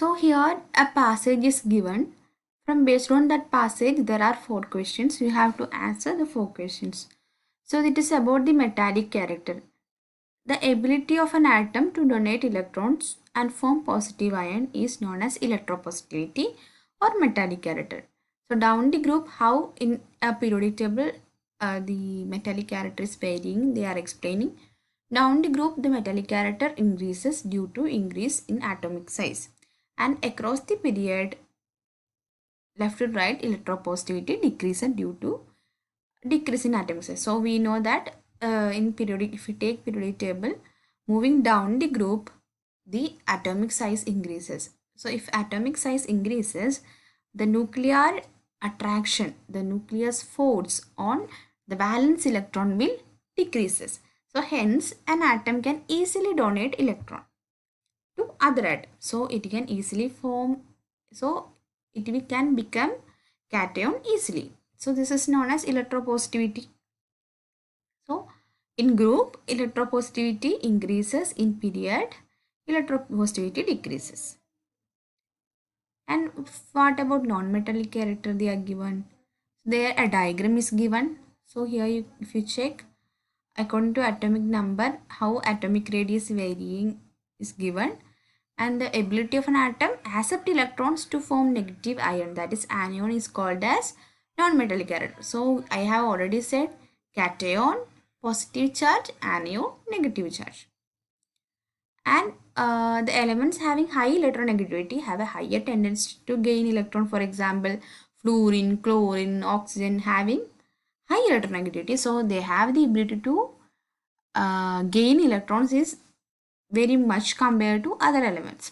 So here a passage is given. From based on that passage, there are 4 questions. You have to answer the 4 questions. So it is about the metallic character. The ability of an atom to donate electrons and form positive ion is known as electropositivity or metallic character. So down the group, how in a periodic table the metallic character is varying, they are explaining. Down the group, the metallic character increases due to increase in atomic size. And across the period, left to right, electropositivity decreases due to decrease in atomic size. So we know that in periodic, if we take periodic table, moving down the group, the atomic size increases. So if atomic size increases, the nuclear attraction, the nucleus force on the valence electron will decreases. So hence an atom can easily donate electron to other atom. So it can easily form, so it can become cation easily. So this is known as electropositivity. So in group, electropositivity increases, in period, electropositivity decreases. And what about non-metallic character they are given? There a diagram is given. So here if you check, according to atomic number, how atomic radius varying is given, and the ability of an atom accept electrons to form negative ion, that is anion, is called as non-metallic character. So I have already said cation, positive charge, anion, negative charge. And the elements having high electronegativity have a higher tendency to gain electron. For example, fluorine, chlorine, oxygen having high electronegativity, so they have the ability to gain electrons is very much compared to other elements.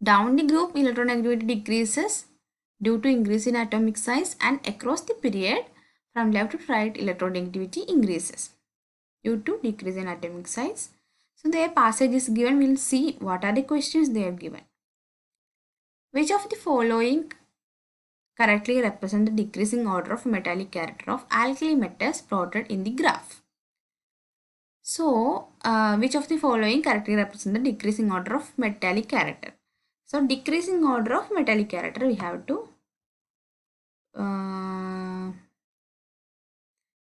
Down the group, electronegativity decreases due to increase in atomic size, and across the period from left to right, electronegativity increases due to decrease in atomic size. So their passage is given. We'll see what are the questions they have given. Which of the following correctly represent the decreasing order of metallic character of alkali metals plotted in the graph? So, which of the following correctly represent the decreasing order of metallic character? So, decreasing order of metallic character we have to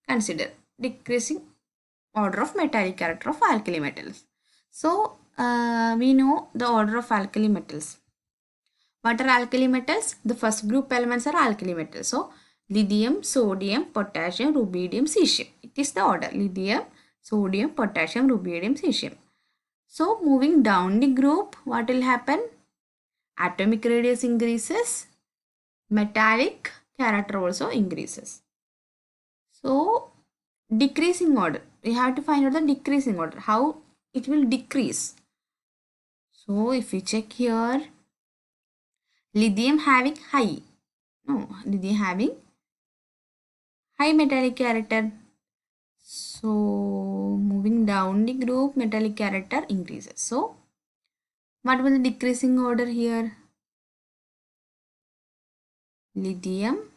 consider. Decreasing order of metallic character of alkali metals. So, we know the order of alkali metals. What are alkali metals? The first group elements are alkali metals. So, lithium, sodium, potassium, rubidium, cesium. It is the order. Lithium, sodium, potassium, rubidium, cesium. So, moving down the group, what will happen? Atomic radius increases. Metallic character also increases. So, decreasing order. We have to find out the decreasing order. How it will decrease. So, if we check here, lithium having high. No, lithium having high metallic character. So moving down the group, metallic character increases. So what was the decreasing order here? Lithium.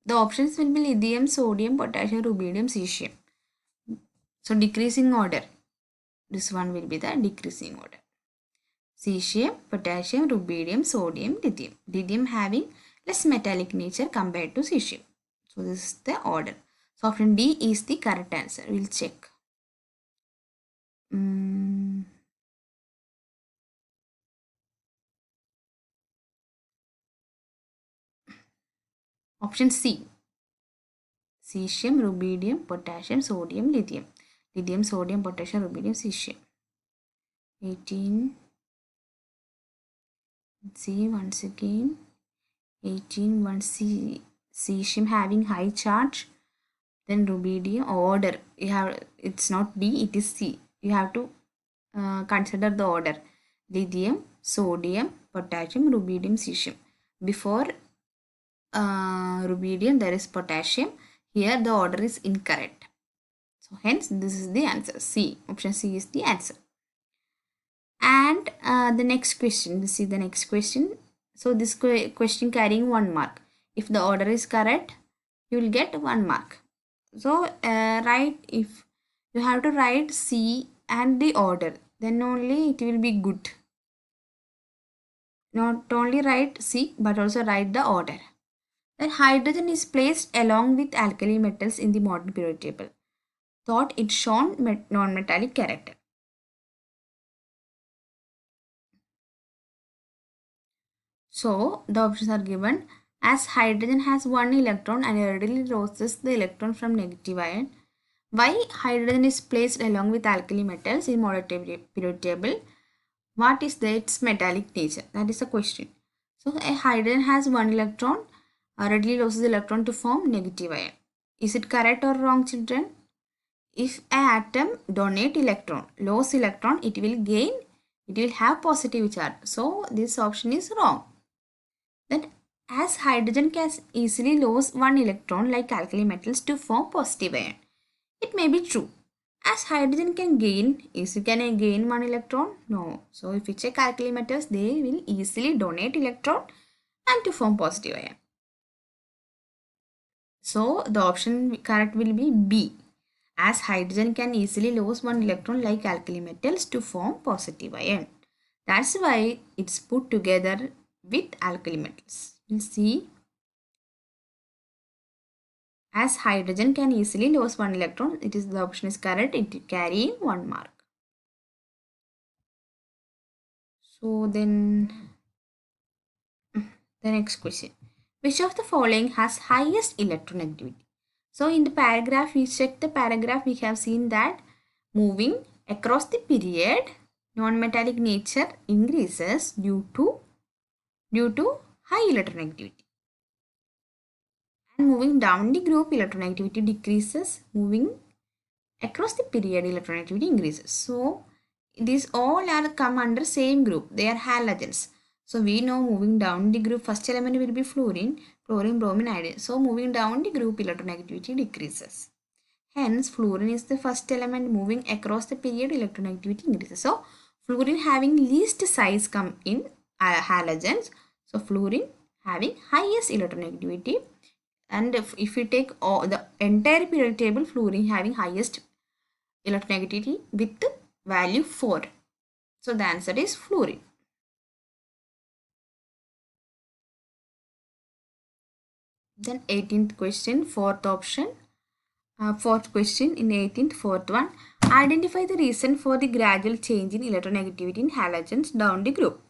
The options will be lithium, sodium, potassium, rubidium, cesium. So decreasing order. This one will be the decreasing order. Cesium, potassium, rubidium, sodium, lithium. Lithium having less metallic nature compared to cesium. So this is the order. So option D is the correct answer. We'll check. Option C. Cesium, rubidium, potassium, sodium, lithium. Lithium, sodium, potassium, rubidium, cesium. 18. See once again. 18. One cesium having high charge. Then rubidium order. You have, it's not D, it is C. You have to consider the order. Lithium, sodium, potassium, rubidium, cesium. Before rubidium there is potassium. Here the order is incorrect. So hence this is the answer. C. Option C is the answer. And the next question. This is the next question. So this question carrying 1 mark. If the order is correct, you will get 1 mark. So write, if you have to write C and the order, then only it will be good. not only write C but also write the order. Then hydrogen is placed along with alkali metals in the modern periodic table. Thought it shown non-metallic character. So the options are given as hydrogen has one electron and readily loses the electron from negative ion. Why hydrogen is placed along with alkali metals in modern periodic table? What is its metallic nature? That is the question. So a hydrogen has one electron, readily loses electron to form negative ion. Is it correct or wrong, children? If an atom donate electron, lose electron, it will have positive charge. So this option is wrong. Then as hydrogen can easily lose one electron like alkali metals to form positive ion. It may be true. As hydrogen can gain one electron? No. So if we check alkali metals, they will easily donate electron and to form positive ion. So the option correct will be B. As hydrogen can easily lose one electron like alkali metals to form positive ion. That's why it's put together with alkali metals. We'll see. As hydrogen can easily lose one electron, the option is correct. It carrying 1 mark. So then the next question. Which of the following has highest electronegativity? So in the paragraph, we check the paragraph, we have seen that moving across the period, non-metallic nature increases due to high electronegativity. And moving down the group, electronegativity decreases. Moving across the period, electronegativity increases. So these all are come under same group. They are halogens. So we know moving down the group, first element will be fluorine, bromine, iodine. So moving down the group, electronegativity decreases. Hence, fluorine is the first element. Moving across the period, electronegativity increases. So fluorine having least size come in halogens. So fluorine having highest electronegativity. And if we take the entire periodic table, fluorine having highest electronegativity with the value 4. So the answer is fluorine. Then 18th question, fourth option. Fourth question in 18th, fourth one. Identify the reason for the gradual change in electronegativity in halogens down the group.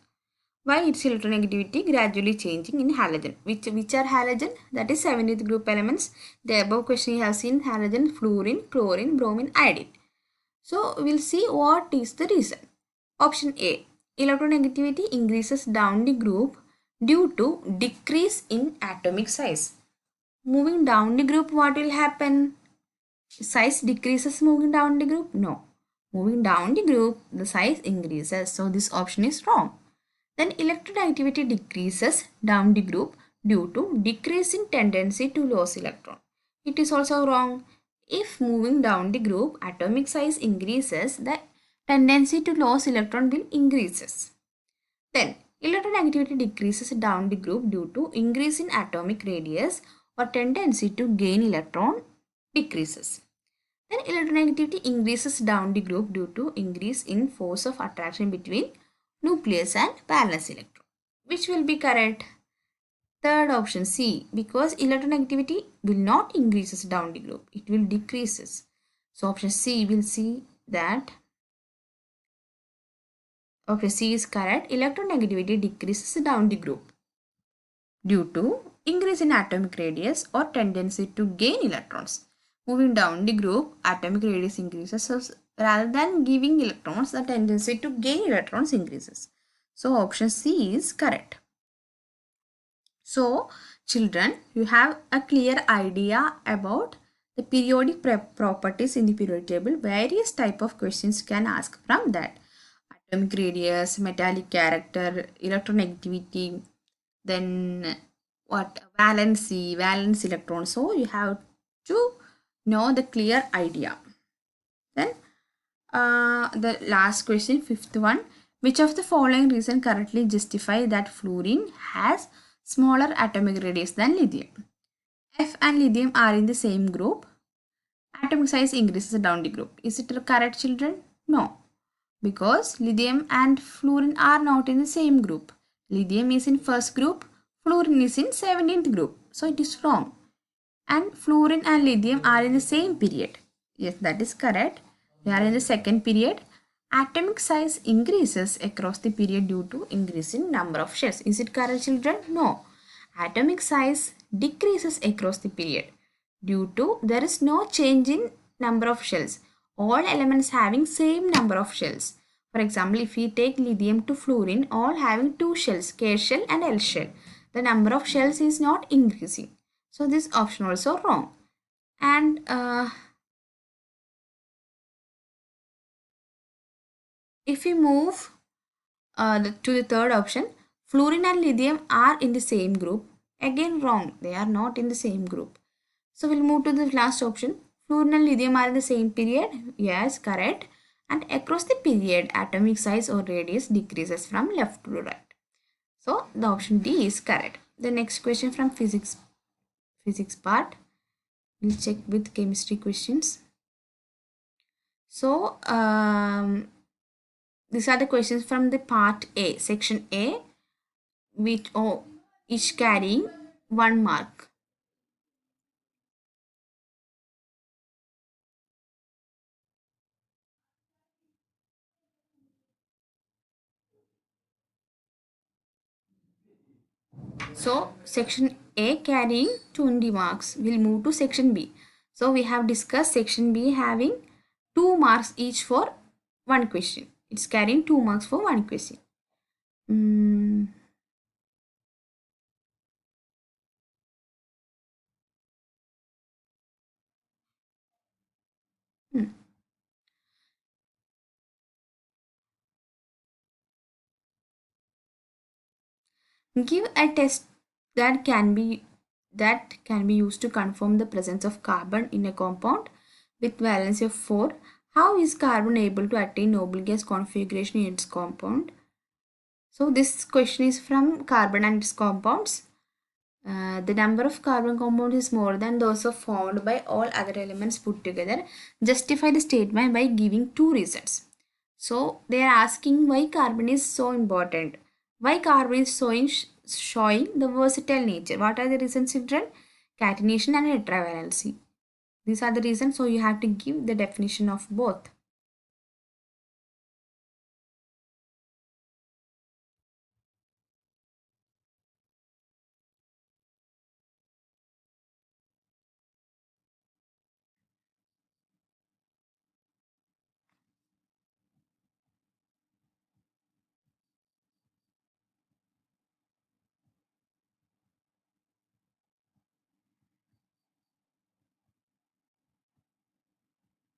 Why its electronegativity gradually changing in halogen? Which are halogen? That is 70th group elements. The above question you have seen halogen, fluorine, chlorine, bromine, iodine. So we'll see what is the reason. Option A. Electronegativity increases down the group due to decrease in atomic size. Moving down the group, what will happen? Size decreases moving down the group? No. Moving down the group, the size increases. So this option is wrong. Then electronegativity decreases down the group due to decrease in tendency to lose electron. It is also wrong. If moving down the group, atomic size increases, the tendency to lose electron will increases. Then electronegativity decreases down the group due to increase in atomic radius or tendency to gain electron decreases. Then electronegativity increases down the group due to increase in force of attraction between nucleus and valence electron. Which will be correct? Third option C, because electronegativity will not increases down the group, it will decreases. So option C will see that option C is correct. Electronegativity decreases down the group due to increase in atomic radius or tendency to gain electrons. Moving down the group, atomic radius increases. So rather than giving electrons, the tendency to gain electrons increases. So option C is correct. So children, you have a clear idea about the periodic properties in the periodic table. Various type of questions can ask from that. Atomic radius, metallic character, electronegativity, then what valence electron. So you have to know the clear idea. Then the last question, fifth one. Which of the following reason correctly justify that fluorine has smaller atomic radius than lithium? F and lithium are in the same group. Atomic size increases down the group. Is it correct, children? No. Because lithium and fluorine are not in the same group. Lithium is in first group, fluorine is in 17th group. So it is wrong. And fluorine and lithium are in the same period. Yes, that is correct. They are in the second period. Atomic size increases across the period due to increase in number of shells. Is it correct, children? No. Atomic size decreases across the period due to there is no change in number of shells. All elements having same number of shells. For example, if we take lithium to fluorine, all having two shells, K shell and L shell, the number of shells is not increasing. So this option also wrong. And if we move to the third option, fluorine and lithium are in the same group. Again wrong, they are not in the same group. So we'll move to the last option. Fluorine and lithium are in the same period. Yes, correct. And across the period, atomic size or radius decreases from left to right. So the option D is correct. The next question from physics part. We'll check with chemistry questions. So these are the questions from the part A, section A, which each carrying 1 mark. So section A carrying 20 marks. We'll move to section B. So we have discussed section B having 2 marks each for one question. It's carrying 2 marks for one question. Mm. Hmm. Give a test that can be used to confirm the presence of carbon in a compound with valency of 4. How is carbon able to attain noble gas configuration in its compound? So this question is from carbon and its compounds. The number of carbon compounds is more than those formed by all other elements put together. Justify the statement by giving two reasons. So they are asking why carbon is so important. Why carbon is showing the versatile nature. What are the reasons, children? Catenation and tetravalency. These are the reasons. So you have to give the definition of both.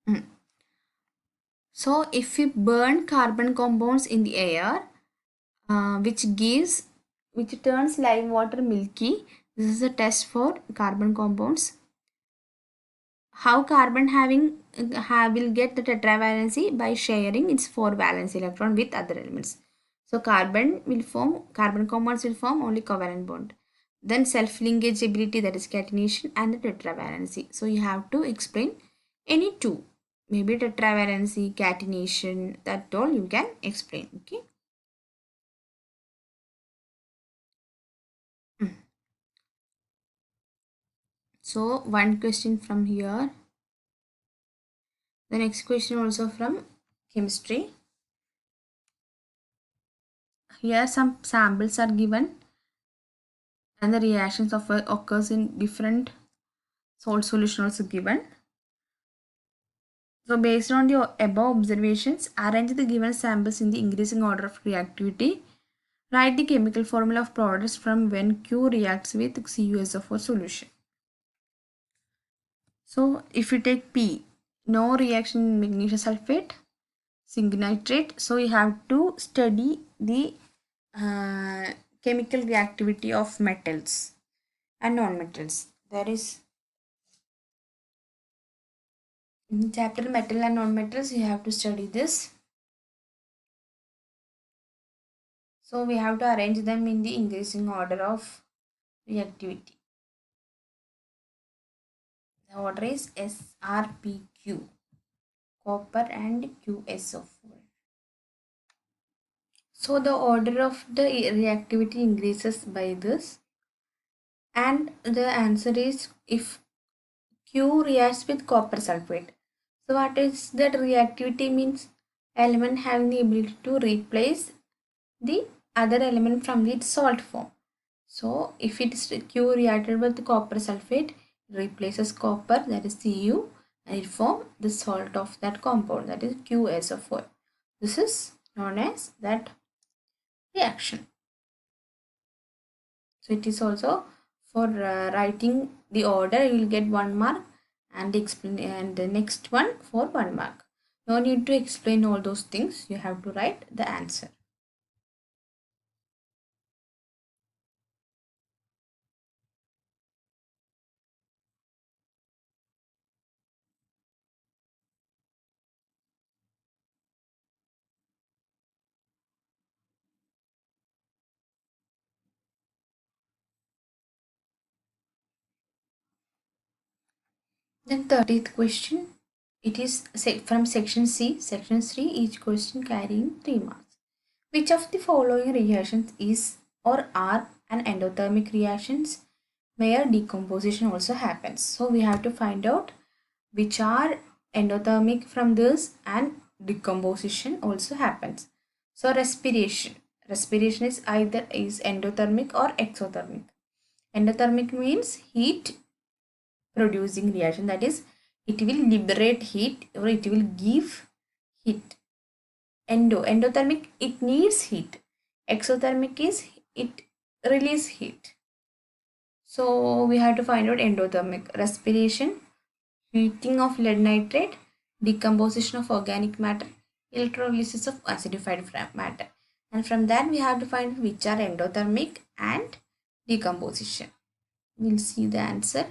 Mm. So if we burn carbon compounds in the air, which turns lime water milky. This is a test for carbon compounds. How carbon will get the tetravalency by sharing its 4 valence electron with other elements. So carbon compounds will form only covalent bond. Then self-linkage ability, that is catenation, and the tetravalency. So you have to explain any two. Maybe tetravalency, catenation, that all you can explain. Okay. So one question from here. The next question also from chemistry. Here some samples are given and the reactions of occurs in different salt solution also given. So based on the above observations, arrange the given samples in the increasing order of reactivity. Write the chemical formula of products from when Q reacts with CuSO4 solution. So if we take P, no reaction in magnesium sulfate, zinc nitrate. So you have to study the chemical reactivity of metals and non-metals. There is in chapter metal and non-metals you have to study this. So we have to arrange them in the increasing order of reactivity. The order is SRPQ, copper and QSO4. So the order of the reactivity increases by this, and the answer is if Q reacts with copper sulfate. So what is that reactivity means? Element having the ability to replace the other element from its salt form. So if it is Q reacted with copper sulfate, it replaces copper, that is Cu, and it forms the salt of that compound, that is QSO4. This is known as that reaction. So it is also for writing the order, you will get 1 mark, and explain, and the next one for 1 mark. No need to explain all those things, you have to write the answer. Then 30th question, it is from section C, section 3, each question carrying 3 marks. Which of the following reactions is or are an endothermic reactions where decomposition also happens? So we have to find out which are endothermic from this and decomposition also happens. So respiration is either is endothermic or exothermic. Endothermic means heat producing reaction, that is it will liberate heat or it will give heat. Endothermic, it needs heat. Exothermic is it release heat. So we have to find out endothermic: respiration, heating of lead nitrate, decomposition of organic matter, electrolysis of acidified matter. And from that we have to find which are endothermic and decomposition. We'll see the answer.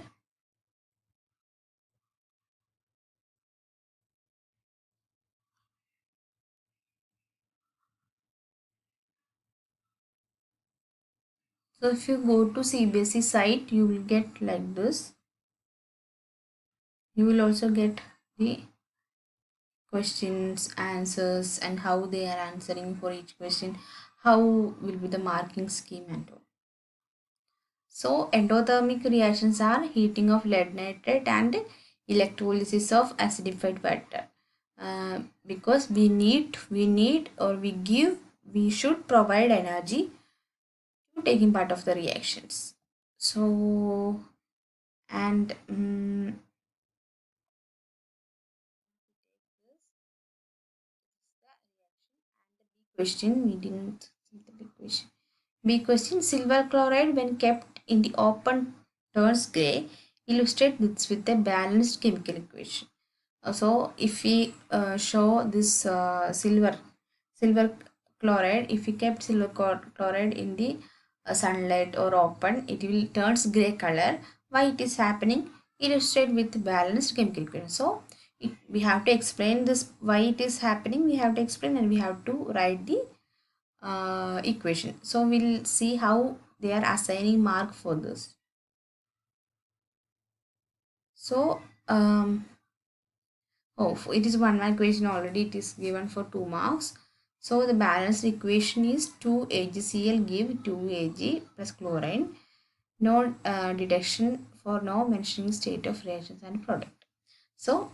So if you go to CBSE site, you will get like this. You will also get the questions, answers, and how they are answering for each question, how will be the marking scheme and all. So endothermic reactions are heating of lead nitrate and electrolysis of acidified water. Because we need or we should provide energy to taking part of the reactions. So and question, we didn't see the big question. B question, silver chloride when kept in the open turns grey. Illustrate this with a balanced chemical equation. So if we show this silver chloride, if we kept silver chloride in the sunlight or open, it will turns gray color. Why it is happening? Illustrate with balanced chemical equation. So we have to explain this why it is happening. We have to explain and we have to write the equation. So we'll see how they are assigning mark for this. So it is 1 mark question already. It is given for 2 marks. So the balanced equation is 2AgCl give 2Ag plus chlorine. No deduction for no mentioning state of reactions and product. So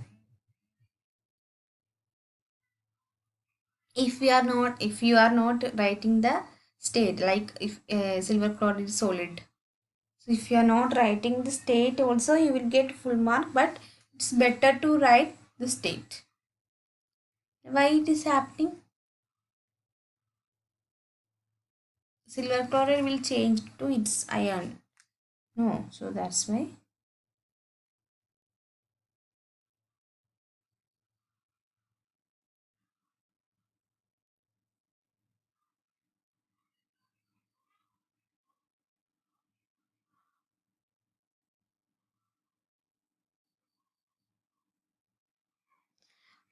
if you are not writing the state, like if silver chloride is solid, so if you are not writing the state also, you will get full mark, but it's better to write the state. Why it is happening? Silver chloride will change to its ion. No, so that's why.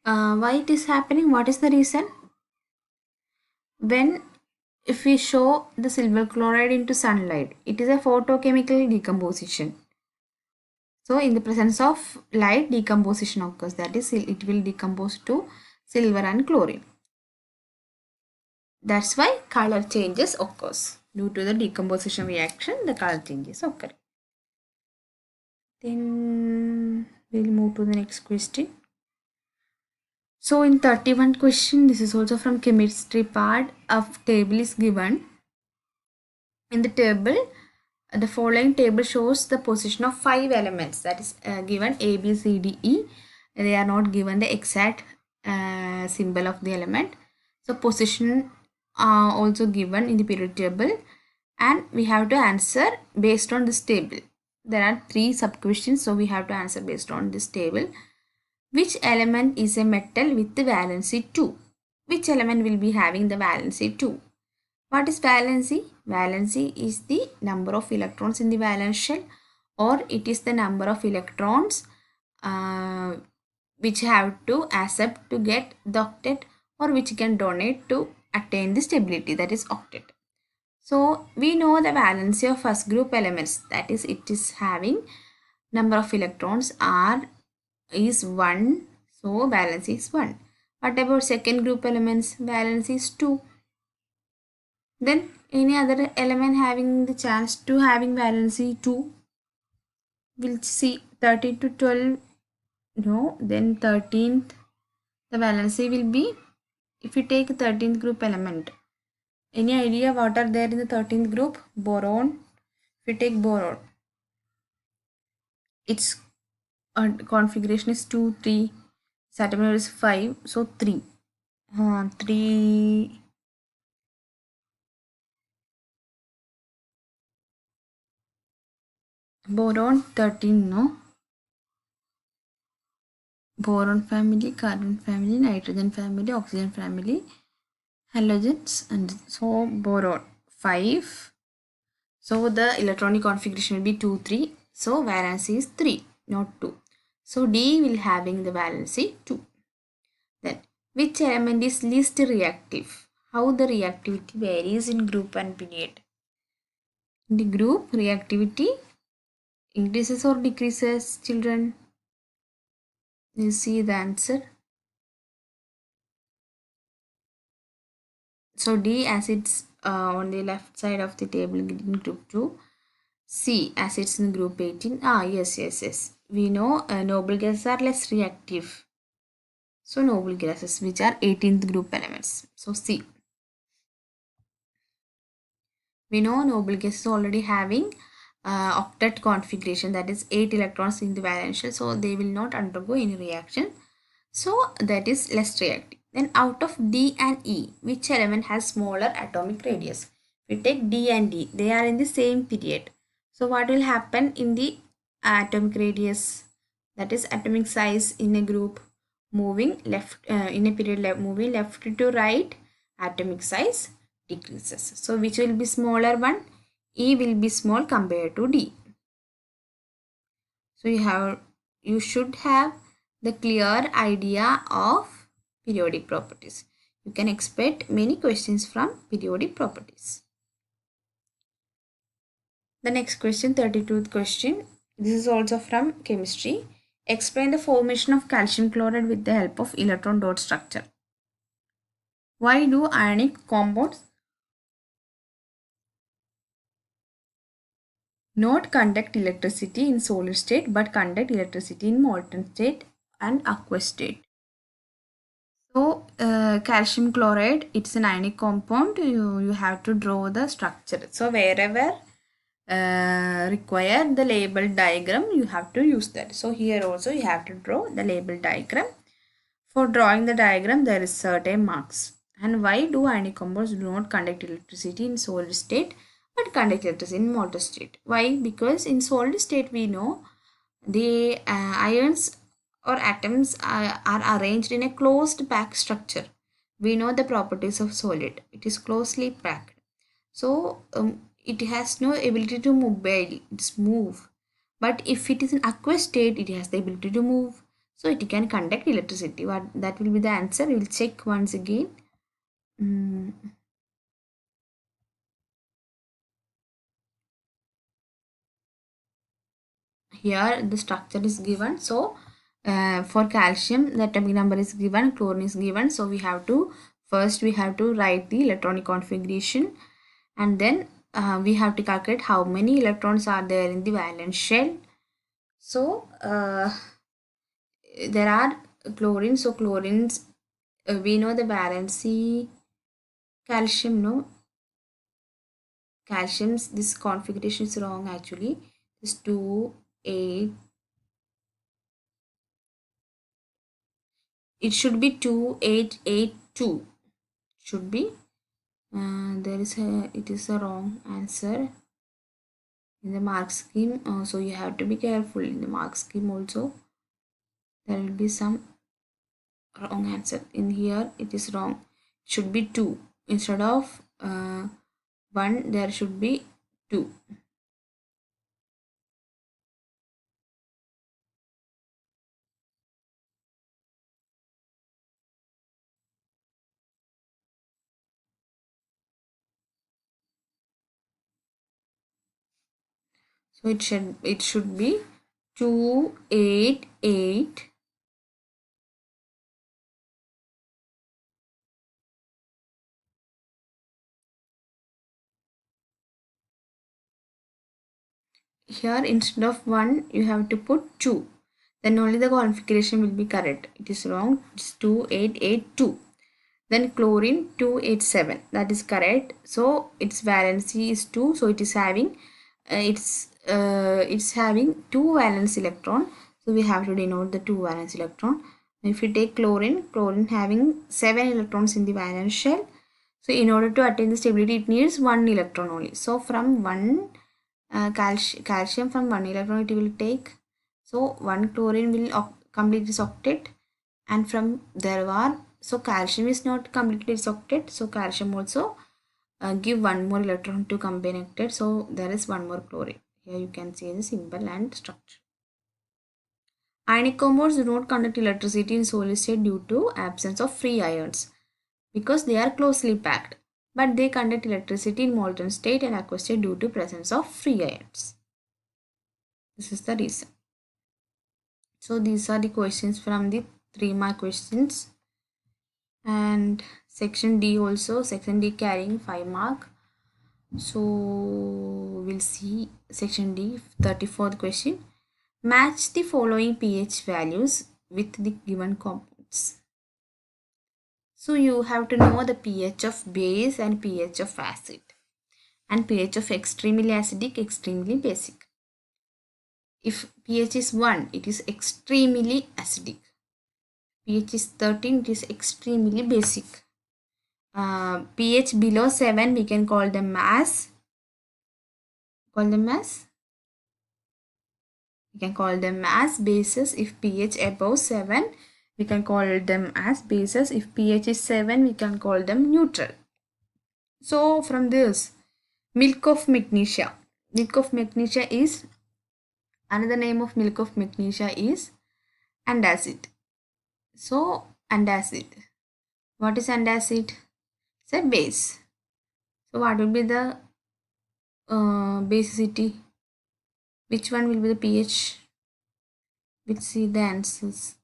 Why it is happening? What is the reason? When if we show the silver chloride into sunlight, it is a photochemical decomposition. So in the presence of light, decomposition occurs. That is, it will decompose to silver and chlorine. That's why color changes occurs. Due to the decomposition reaction, the color changes occur. Then we'll move to the next question. So in 31 question, this is also from chemistry part. A table is given. In the table, the following table shows the position of 5 elements, that is given A, B, C, D, E. They are not given the exact symbol of the element. So position are also given in the periodic table, and we have to answer based on this table. There are 3 sub questions, so we have to answer based on this table. Which element is a metal with the valency 2? Which element will be having the valency 2? What is valency? Valency is the number of electrons in the valence shell, or it is the number of electrons which have to accept to get the octet, or which can donate to attain the stability, that is octet. So we know the valency of first group elements, that is it is having number of electrons R is 1, so valency is 1. What about second group elements? Valency is 2. Then any other element having the chance to having valency 2? We'll see 13 to 12. No, then 13th the valency will be, if you take 13th group element. Any idea what are there in the 13th group? Boron. If you take boron, its configuration is 2, 3. Atomic is 5, so 3. 3. Boron 13, no? Boron family, carbon family, nitrogen family, oxygen family, halogens, and so boron 5. So the electronic configuration will be 2, 3. So valency is 3, not 2. So D will having the valency 2. Then which element is least reactive? How the reactivity varies in group and period? In the group, reactivity increases or decreases, children? You see the answer. So D acids on the left side of the table in group 2. C acids in group 18. Yes. We know noble gases are less reactive. So noble gases, which are 18th group elements. So C. We know noble gases already having octet configuration, that is 8 electrons in the valence shell. So they will not undergo any reaction. So that is less reactive. Then out of D and E, which element has smaller atomic radius? We take D and D, they are in the same period. So what will happen in the atomic radius? That is atomic size in a group moving left in a period moving left to right, atomic size decreases. So which will be smaller one? E will be small compared to D. So you should have the clear idea of periodic properties. You can expect many questions from periodic properties. The next question, 32th question. This is also from chemistry. Explain the formation of calcium chloride with the help of electron dot structure. Why do ionic compounds not conduct electricity in solid state but conduct electricity in molten state and aqueous state? So calcium chloride, it's an ionic compound. You have to draw the structure. So wherever require the label diagram, you have to use that. So here also you have to draw the label diagram. For drawing the diagram, there is certain marks. And why do ionic compounds do not conduct electricity in solid state but conduct electricity in molten state? Why? Because in solid state we know the ions or atoms are arranged in a closed packed structure. We know the properties of solid. It is closely packed. So it has no ability to move. It's move. But if it is in aqueous state, it has the ability to move. So it can conduct electricity. What that will be the answer. We will check once again. Mm, Here the structure is given. So for calcium, the atomic number is given, chlorine is given. So we have to first we have to write the electronic configuration, and then we have to calculate how many electrons are there in the valence shell. So there are chlorine. So chlorines, we know the valency. Calcium, no, calcium's this configuration is wrong actually. This 2 8, it should be 2882, should be. There is a, it is a wrong answer in the mark scheme, so you have to be careful in the mark scheme also. There will be some wrong answer in here. It is wrong, it should be 2 instead of 1, there should be 2. So it should be 288. Here instead of 1 you have to put 2, then only the configuration will be correct. It is wrong, it's 2882. Then chlorine 287, that is correct. So its valency is 2, so it is having it's having 2 valence electron, so we have to denote the 2 valence electron. If you take chlorine having 7 electrons in the valence shell, so in order to attain the stability it needs 1 electron only. So from 1 calcium from 1 electron it will take, so 1 chlorine will complete this octet, and from there are, so calcium is not completely its octet, so calcium also give 1 more electron to come connected, so there is 1 more chlorine. Here you can see the symbol and structure. Ionic compounds do not conduct electricity in solid state due to absence of free ions because they are closely packed, but they conduct electricity in molten state and aqueous state due to presence of free ions. This is the reason. So these are the questions from the 3-mark questions, and section D also, section D carrying 5 mark. So we'll see section D, 34th question. Match the following pH values with the given compounds. So you have to know the pH of base and pH of acid, and pH of extremely acidic, extremely basic. If pH is 1, it is extremely acidic. pH is 13, it is extremely basic. pH below 7, we can call them as, we can call them as bases. If pH above 7, we can call them as bases. If pH is 7, we can call them neutral. So from this, milk of magnesia. Milk of magnesia is, another name of milk of magnesia is antacid. So antacid. What is antacid? It's a base. So what will be the basicity? Which one will be the pH? We'll see the answers.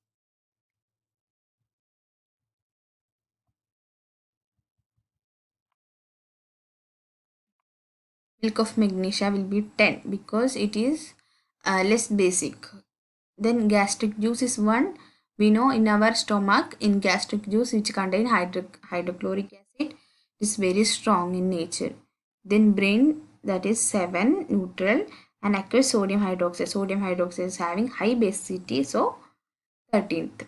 Milk of magnesia will be 10 because it is less basic. Then gastric juice is 1. We know in our stomach, in gastric juice which contain hydrochloric acid, is very strong in nature. Then brain, that is 7, neutral, and aqueous sodium hydroxide. Sodium hydroxide is having high basicity, so 13th.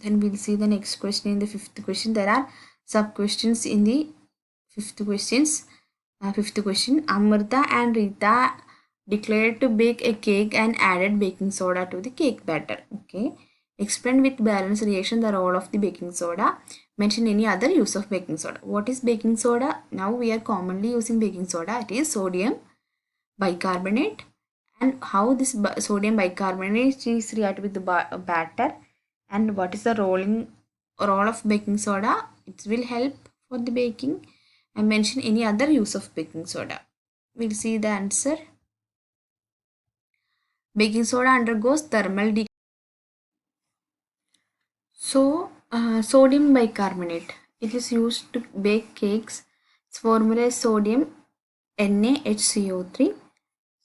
Then we'll see the next question in the 5th question. There are sub questions in the 5th questions. 5th question. Amrita and Rita declared to bake a cake and added baking soda to the cake batter. Okay. Explain with balance reaction the role of the baking soda. Mention any other use of baking soda. What is baking soda? Now we are commonly using baking soda. It is sodium bicarbonate. And how this sodium bicarbonate is reacted with the batter, and what is the role of baking soda? It will help for the baking. And mention any other use of baking soda. We'll see the answer. Baking soda undergoes thermal decay. So, sodium bicarbonate. It is used to bake cakes. Its formula is sodium NaHCO3.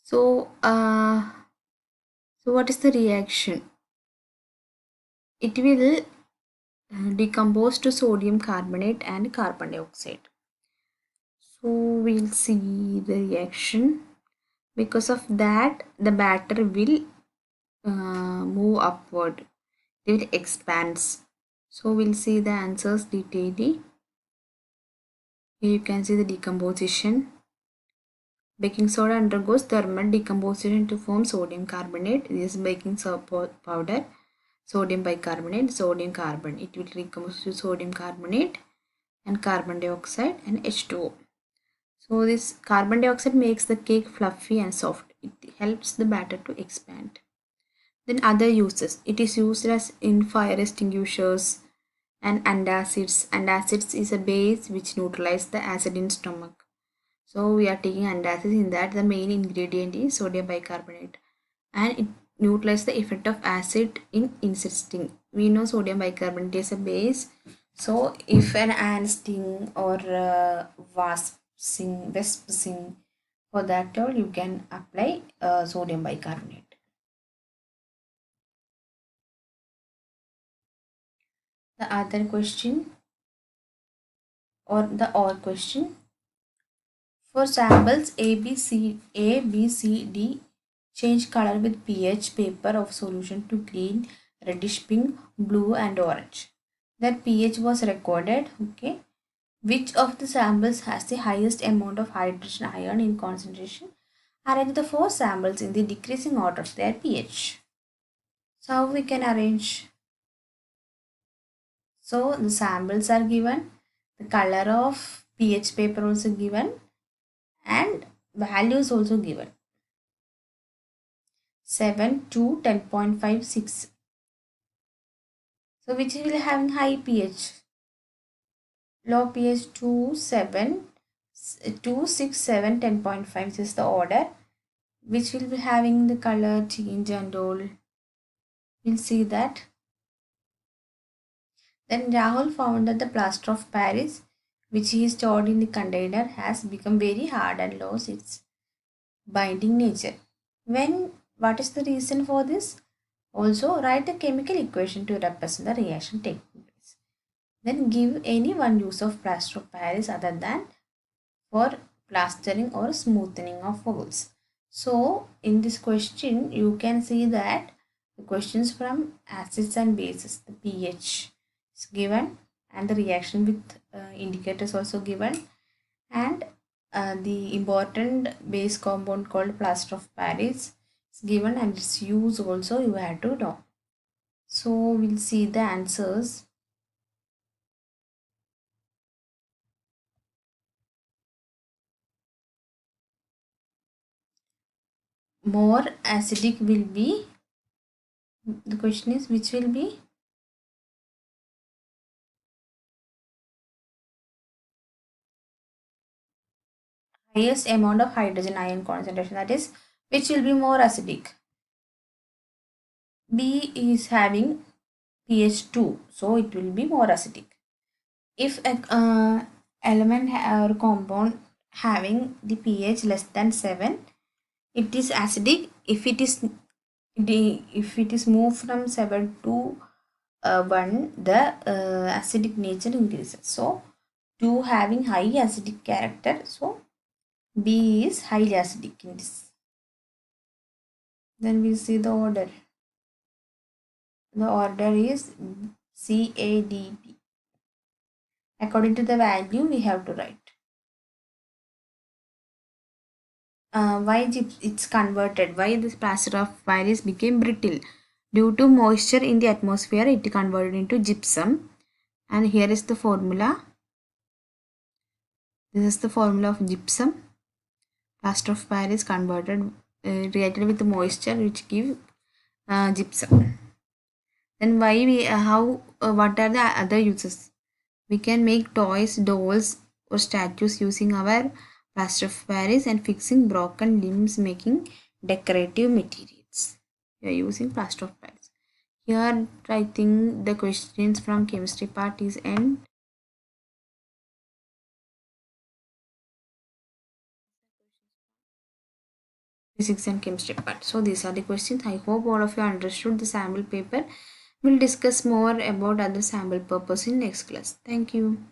So, so what is the reaction? It will decompose to sodium carbonate and carbon dioxide. So we'll see the reaction. Because of that, the batter will move upward. It will expands. So we'll see the answers detailedly. Here you can see the decomposition. Baking soda undergoes thermal decomposition to form sodium carbonate. This is baking soda powder, sodium bicarbonate, sodium carbon. It will decompose to sodium carbonate and carbon dioxide and H2O. So this carbon dioxide makes the cake fluffy and soft. It helps the batter to expand. Then other uses. It is used as in fire extinguishers and antacids. Antacids is a base which neutralizes the acid in stomach. So we are taking antacids. In that the main ingredient is sodium bicarbonate, and it neutralizes the effect of acid in insisting. We know sodium bicarbonate is a base. So if an ant sting or wasp sting, for that all you can apply sodium bicarbonate. The other question or the or question, for samples A, B, C, D, change color with pH paper of solution to green, reddish pink, blue and orange. That pH was recorded. Okay. Which of the samples has the highest amount of hydrogen ion in concentration? Arrange the 4 samples in the decreasing order of their pH. So how we can arrange? So the samples are given, the color of pH paper also given, and values also given. 7 to 10.56. So which will have high pH? Low pH 2, 7, 2, 6, 7, 10.5. This is the order. Which will be having the color change and all. We'll see that. Then Rahul found that the plaster of Paris, which he stored in the container, has become very hard and lost its binding nature. What is the reason for this? Also, write the chemical equation to represent the reaction taking place. Then give any one use of plaster of Paris other than for plastering or smoothing of walls. So, in this question, you can see that the questions from acids and bases, the pH is given, and the reaction with indicators also given, and the important base compound called plaster of Paris is given, and its use also you have to know. So we'll see the answers. More acidic will be, the question is which will be highest amount of hydrogen ion concentration, that is which will be more acidic. B is having pH 2, so it will be more acidic. If a element or compound having the pH less than 7, it is acidic. If it is moved from 7 to 1, the acidic nature increases. So 2 having high acidic character, so B is highly acidic in this. Then we see the order. The order is CADP. According to the value we have to write. Why it's converted? Why this plaster of Paris became brittle? Due to moisture in the atmosphere, it converted into gypsum. And here is the formula. This is the formula of gypsum. Plaster of Paris converted, reacted with the moisture, which give gypsum. Then why we what are the other uses? We can make toys, dolls or statues using our plaster of Paris, and fixing broken limbs, making decorative materials. You are using plaster of Paris. Here I think the questions from chemistry part is end. Physics and chemistry part. So these are the questions. I hope all of you understood the sample paper. We'll discuss more about other sample purpose in next class. Thank you.